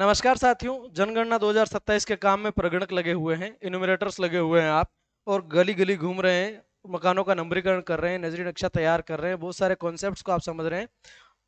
नमस्कार साथियों, जनगणना 2027 के काम में प्रगणक लगे हुए हैं, इन्यूमरेटर्स लगे हुए हैं आप, और गली गली घूम रहे हैं, मकानों का नंबरीकरण कर रहे हैं, नजरी नक्शा तैयार कर रहे हैं, बहुत सारे कॉन्सेप्ट्स को आप समझ रहे हैं।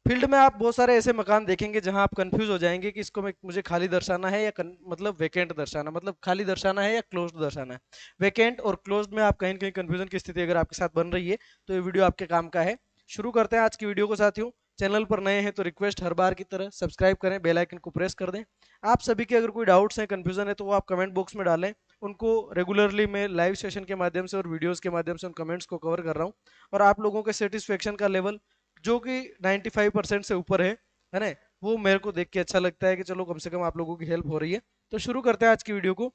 फील्ड में आप बहुत सारे ऐसे मकान देखेंगे जहां आप कंफ्यूज हो जाएंगे कि इसको मुझे खाली दर्शाना है या मतलब वेकेंट दर्शाना, मतलब खाली दर्शाना है या क्लोज्ड दर्शाना है। वेकेंट और क्लोज्ड में आप कहीं न कहीं कंफ्यूजन की स्थिति अगर आपके साथ बन रही है तो ये वीडियो आपके काम का है। शुरू करते हैं आज की वीडियो को साथियों। चैनल पर नए हैं तो रिक्वेस्ट हर बार की तरह सब्सक्राइब करें, बेल आइकन को प्रेस कर दें। आप सभी के अगर कोई डाउट्स हैं, कंफ्यूजन है, तो वो आप कमेंट बॉक्स में डालें। उनको रेगुलरली मैं लाइव सेशन के माध्यम से और वीडियोस के माध्यम से उन कमेंट्स को कवर कर रहा हूँ। और आप लोगों के सेटिस्फेक्शन का लेवल जो कि 95% से ऊपर है ना, वो मेरे को देख के अच्छा लगता है कि चलो कम से कम आप लोगों की हेल्प हो रही है। तो शुरू करते हैं आज की वीडियो को।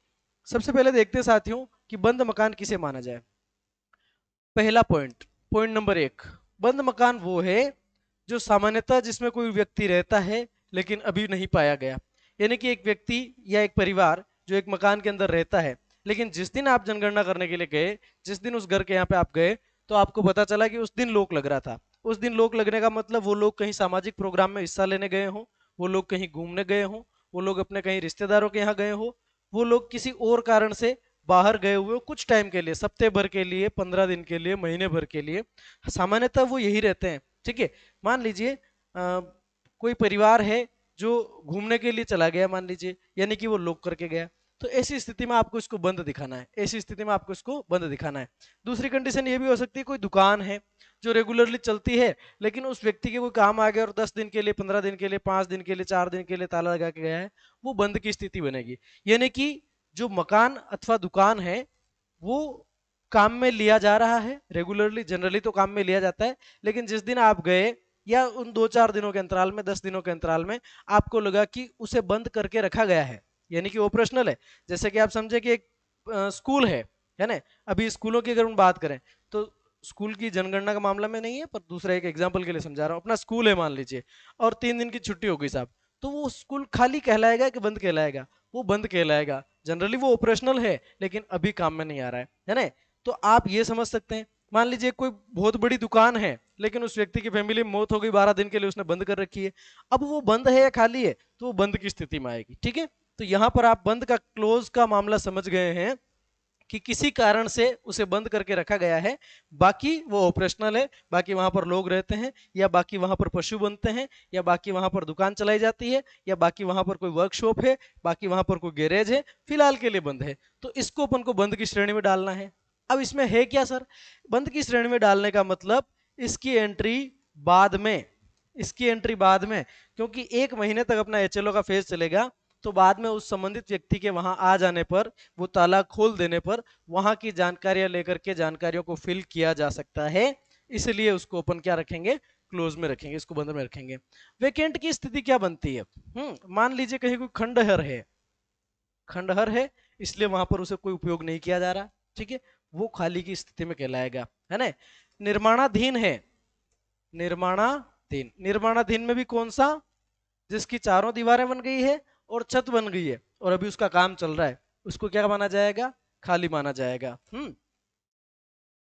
सबसे पहले देखते हैं साथियों कि बंद मकान किसे माना जाए। पहला पॉइंट, पॉइंट नंबर 1, बंद मकान वो है जो सामान्यतः जिसमें कोई व्यक्ति रहता है लेकिन अभी नहीं पाया गया। यानी कि एक व्यक्ति या एक परिवार जो एक मकान के अंदर रहता है, लेकिन जिस दिन आप जनगणना करने के लिए गए, जिस दिन उस घर के यहाँ पे आप गए, तो आपको पता चला कि उस दिन लोक लग रहा था। उस दिन लोक लगने का मतलब वो लोग कहीं सामाजिक प्रोग्राम में हिस्सा लेने गए हों, वो लोग कहीं घूमने गए हों, वो लोग अपने कहीं रिश्तेदारों के यहाँ गए हों, वो लोग किसी और कारण से बाहर गए हुए कुछ टाइम के लिए, सप्ताह भर के लिए, 15 दिन के लिए, महीने भर के लिए। सामान्यतः वो यही रहते हैं। ठीक है। मान लीजिए कोई परिवार है जो घूमने के लिए चला गया, मान लीजिए, यानी कि वो लोक करके गया। तो ऐसी स्थिति में आपको इसको बंद दिखाना है, ऐसी स्थिति में आपको इसको बंद दिखाना है। दूसरी कंडीशन ये भी हो सकती है, कोई दुकान है जो रेगुलरली चलती है, लेकिन उस व्यक्ति के कोई काम आ गया और 10 दिन के लिए, 15 दिन के लिए, 5 दिन के लिए, 4 दिन के लिए ताला लगा के गया है, वो बंद की स्थिति बनेगी। यानी कि जो मकान अथवा दुकान है वो काम में लिया जा रहा है रेगुलरली, जनरली तो काम में लिया जाता है, लेकिन जिस दिन आप गए या उन 2-4 दिनों के अंतराल में, 10 दिनों के अंतराल में आपको लगा कि उसे बंद करके रखा गया है, यानी कि ऑपरेशनल है। जैसे कि आप समझे कि एक स्कूल है ना। अभी स्कूलों की अगर हम बात करें तो स्कूल की जनगणना का मामला में नहीं है, पर दूसरा एक एग्जाम्पल के लिए समझा रहा हूँ। अपना स्कूल है मान लीजिए, और 3 दिन की छुट्टी हो गई साहब, तो वो स्कूल खाली कहलाएगा कि बंद कहलाएगा? वो बंद कहलाएगा। जनरली वो ऑपरेशनल है लेकिन अभी काम में नहीं आ रहा है ना। तो आप ये समझ सकते हैं। मान लीजिए कोई बहुत बड़ी दुकान है लेकिन उस व्यक्ति की फैमिली में मौत हो गई, 12 दिन के लिए उसने बंद कर रखी है। अब वो बंद है या खाली है, तो वो बंद की स्थिति में आएगी। ठीक है। तो यहां पर आप बंद का, क्लोज का मामला समझ गए हैं कि किसी कारण से उसे बंद करके रखा गया है, बाकी वो ऑपरेशनल है, बाकी वहां पर लोग रहते हैं, या बाकी वहां पर पशु बनते हैं, या बाकी वहां पर दुकान चलाई जाती है, या बाकी वहां पर कोई वर्कशॉप है, बाकी वहां पर कोई गैरेज है, फिलहाल के लिए बंद है। तो इसको अपन को बंद की श्रेणी में डालना है। अब इसमें है क्या सर? बंद की श्रेणी में डालने का मतलब इसकी एंट्री बाद में, इसकी एंट्री बाद में, क्योंकि 1 महीने तक अपना एचएलओ का फेज चलेगा। तो बाद में उस संबंधित व्यक्ति के वहां आ जाने पर, वो ताला खोल देने पर, वहां की जानकारियां लेकर के जानकारियों को फिल किया जा सकता है। इसलिए उसको अपन क्या रखेंगे? क्लोज में रखेंगे, इसको बंद में रखेंगे। वेकेंट की स्थिति क्या बनती है? मान लीजिए कहीं कोई खंडहर है, खंडहर है, इसलिए वहां पर उसे कोई उपयोग नहीं किया जा रहा। ठीक है। वो खाली की स्थिति में कहलाएगा, है ना। निर्माणाधीन है, निर्माणाधीन, निर्माणाधीन में भी कौन सा? जिसकी चारों दीवारें बन गई है और छत बन गई है और अभी उसका काम चल रहा है, उसको क्या माना जाएगा? खाली माना जाएगा।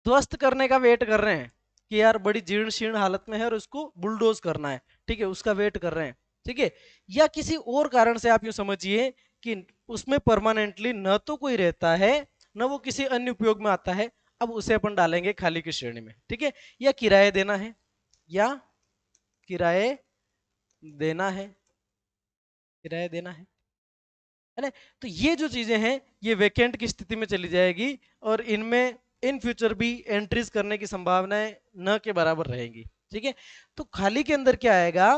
ध्वस्त करने का वेट कर रहे हैं कि यार बड़ी जीर्ण शीर्ण हालत में है और उसको बुलडोज करना है, ठीक है, उसका वेट कर रहे हैं। ठीक है। या किसी और कारण से आप यूं समझिए कि उसमें परमानेंटली न तो कोई रहता है, न वो किसी अन्य उपयोग में आता है। अब उसे अपन डालेंगे खाली की श्रेणी में। ठीक है। या किराए देना है, या किराए देना है, किराया देना है ना। तो ये जो चीजें हैं ये वेकेंट की स्थिति में चली जाएगी, और इनमें इन फ्यूचर भी एंट्रीज करने की संभावनाएं न के बराबर रहेंगी। ठीक है। तो खाली के अंदर क्या आएगा?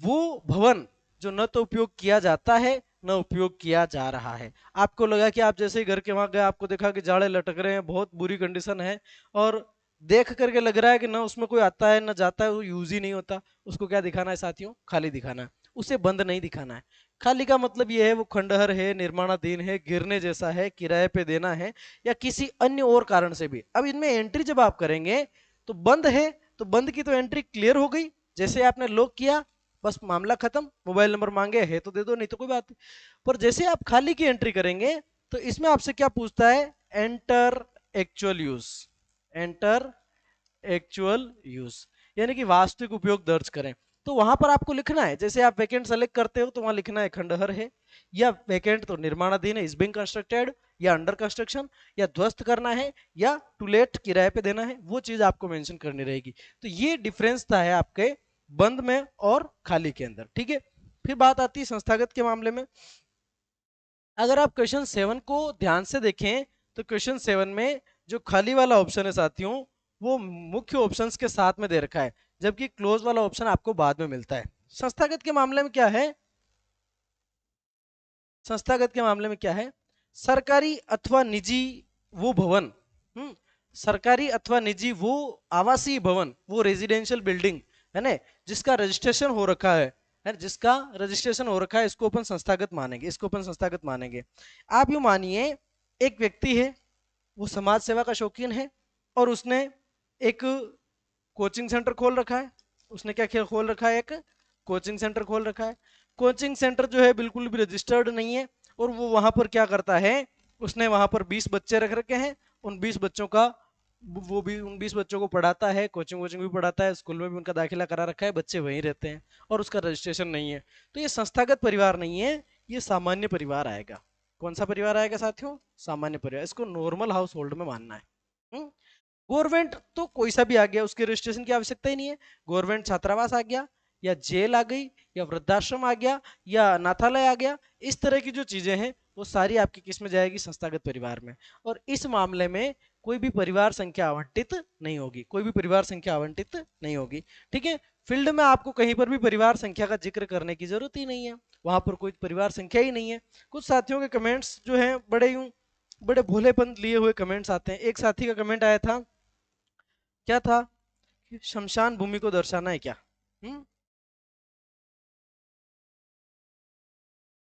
वो भवन जो न तो उपयोग किया जाता है न उपयोग किया जा रहा है। आपको लगा कि आप जैसे ही घर के वहां गए, आपको देखा कि जाड़े लटक रहे हैं, बहुत बुरी कंडीशन है, और देख करके लग रहा है कि ना उसमें कोई आता है ना जाता है, वो यूज ही नहीं होता। उसको क्या दिखाना है साथियों? खाली दिखाना है, उसे बंद नहीं दिखाना है। खाली का मतलब ये है वो खंडहर है, निर्माणाधीन है, गिरने जैसा है, किराए पे देना है, या किसी अन्य और कारण से भी। अब इनमें एंट्री जब आप करेंगे तो बंद है, तो बंद की तो एंट्री क्लियर हो गई, जैसे आपने लॉक किया बस मामला खत्म। मोबाइल नंबर मांगे है तो दे दो, नहीं तो कोई बात नहीं। पर जैसे आप खाली की एंट्री करेंगे तो इसमें आपसे क्या पूछता है? Enter actual use, enter actual use, यानी कि वास्तविक उपयोग दर्ज करें। तो वहां पर आपको लिखना है, जैसे आप वैकेंट सेलेक्ट करते हो तो वहां लिखना है खंडहर है, या वैकेंट तो निर्माणाधीन है, इज बीइंग कंस्ट्रक्टेड, या अंडर कंस्ट्रक्शन, या ध्वस्त करना है, या टू लेट किराए पे देना है, वो चीज आपको मेंशन करनी रहेगी। तो ये डिफरेंस था है आपके बंद में और खाली के अंदर, ठीक है। फिर बात आती है संस्थागत के मामले में। अगर आप क्वेश्चन 7 को ध्यान से देखें तो क्वेश्चन 7 में जो खाली वाला ऑप्शन है साथियों, वो मुख्य ऑप्शंस के साथ में दे रखा है, जबकि क्लोज वाला ऑप्शन आपको बाद में मिलता है। संस्थागत के मामले में क्या है, संस्थागत के मामले में क्या है, सरकारी अथवा निजी वो भवन, सरकारी अथवा निजी वो आवासीय भवन, वो रेजिडेंशियल बिल्डिंग है ना, जिसका रजिस्ट्रेशन हो रखा है, जिसका रजिस्ट्रेशन हो रखा है, इसको अपन संस्थागत मानेंगे, इसको अपन संस्थागत मानेंगे। आप यूं मानिए एक व्यक्ति है, वो समाज सेवा का शौकीन है, और उसने एक कोचिंग सेंटर खोल रखा है। उसने क्या खोल रखा है, एक कोचिंग सेंटर खोल रखा है। कोचिंग सेंटर जो है बिल्कुल भी रजिस्टर्ड नहीं है, और वो वहां पर क्या करता है, उसने वहां पर 20 बच्चे रख रखे हैं, उन 20 बच्चों का वो भी उन 20 बच्चों को पढ़ाता है, कोचिंग वोचिंग भी पढ़ाता है, स्कूल में भी उनका दाखिला करा रखा है, बच्चे वहीं रहते हैं, और उसका रजिस्ट्रेशन नहीं है। तो ये संस्थागत परिवार नहीं है, ये सामान्य परिवार आएगा। कौन सा परिवार आएगा साथियों, सामान्य परिवार, इसको नॉर्मल हाउस होल्ड में मानना है। गवर्नमेंट तो कोई सा भी आ गया, उसके रजिस्ट्रेशन की आवश्यकता ही नहीं है। गवर्नमेंट छात्रावास आ गया, या जेल आ गई, या वृद्धाश्रम आ गया, या अनाथालय आ गया, इस तरह की जो चीजें हैं वो सारी आपकी किस में जाएगी, संस्थागत परिवार में। और इस मामले में कोई भी परिवार संख्या आवंटित नहीं होगी, कोई भी परिवार संख्या आवंटित नहीं होगी, ठीक है। फील्ड में आपको कहीं पर भी परिवार संख्या का जिक्र करने की जरूरत ही नहीं है, वहां पर कोई परिवार संख्या ही नहीं है। कुछ साथियों के कमेंट्स जो हैं बड़े भोलेपन लिए हुए कमेंट्स आते हैं। एक साथी का कमेंट आया था, क्या था कि शमशान भूमि को दर्शाना है क्या, हम्म,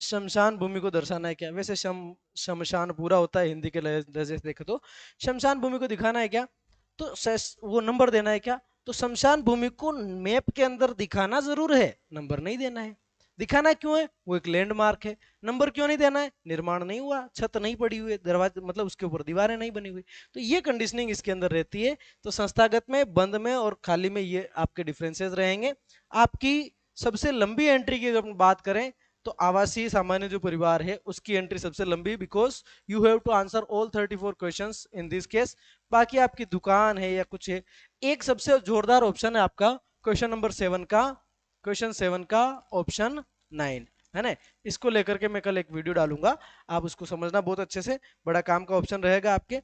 शमशान भूमि को दर्शाना है क्या। वैसे शमशान पूरा होता है हिंदी के लहजे से देखे तो, शमशान भूमि को दिखाना है क्या, तो वो नंबर देना है क्या। तो शमशान भूमि को मैप के अंदर दिखाना जरूर है, नंबर नहीं देना है। दिखाना क्यों है, वो एक लैंडमार्क है। नंबर क्यों नहीं देना है, निर्माण नहीं हुआ, छत नहीं पड़ी हुई, दरवाजे मतलब उसके ऊपर दीवारें नहीं बनी हुई, तो ये कंडीशनिंग इसके अंदर रहती है। तो संस्थागत में, बंद में और खाली में ये आपके डिफरेंसेस रहेंगे। आपकी सबसे लंबी एंट्री की अगर बात करें तो आवासीय सामान्य जो परिवार है उसकी एंट्री सबसे लंबी, because you have to answer all 34 questions in this case. बाकी आपकी दुकान है या कुछ है। एक सबसे जोरदार ऑप्शन है आपका क्वेश्चन नंबर 7 का, क्वेश्चन 7 का ऑप्शन 9 है ना। इसको लेकर के मैं कल एक वीडियो डालूंगा, आप उसको समझना बहुत अच्छे से, बड़ा काम का ऑप्शन रहेगा आपके।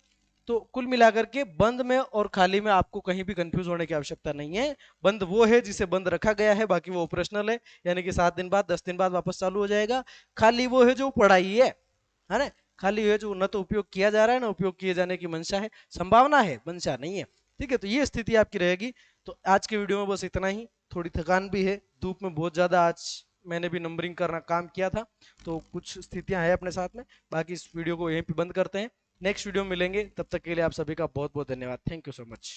तो कुल मिलाकर के बंद में और खाली में आपको कहीं भी कंफ्यूज होने की आवश्यकता नहीं है। बंद वो है जिसे बंद रखा गया है, बाकी वो ऑपरेशनल है, यानी कि 7 दिन बाद 10 दिन बाद वापस चालू हो जाएगा। खाली वो है जो पढ़ाई है ना। खाली है जो न तो उपयोग किया जा रहा है, ना उपयोग किए जाने की मंशा है, संभावना है, मंशा नहीं है, ठीक है। तो ये स्थिति आपकी रहेगी। तो आज के वीडियो में बस इतना ही। थोड़ी थकान भी है, धूप में बहुत ज्यादा आज मैंने भी नंबरिंग करना काम किया था, तो कुछ स्थितियां हैं अपने साथ में। बाकी इस वीडियो को यहीं पे बंद करते हैं, नेक्स्ट वीडियो में मिलेंगे, तब तक के लिए आप सभी का बहुत बहुत धन्यवाद। Thank you so much.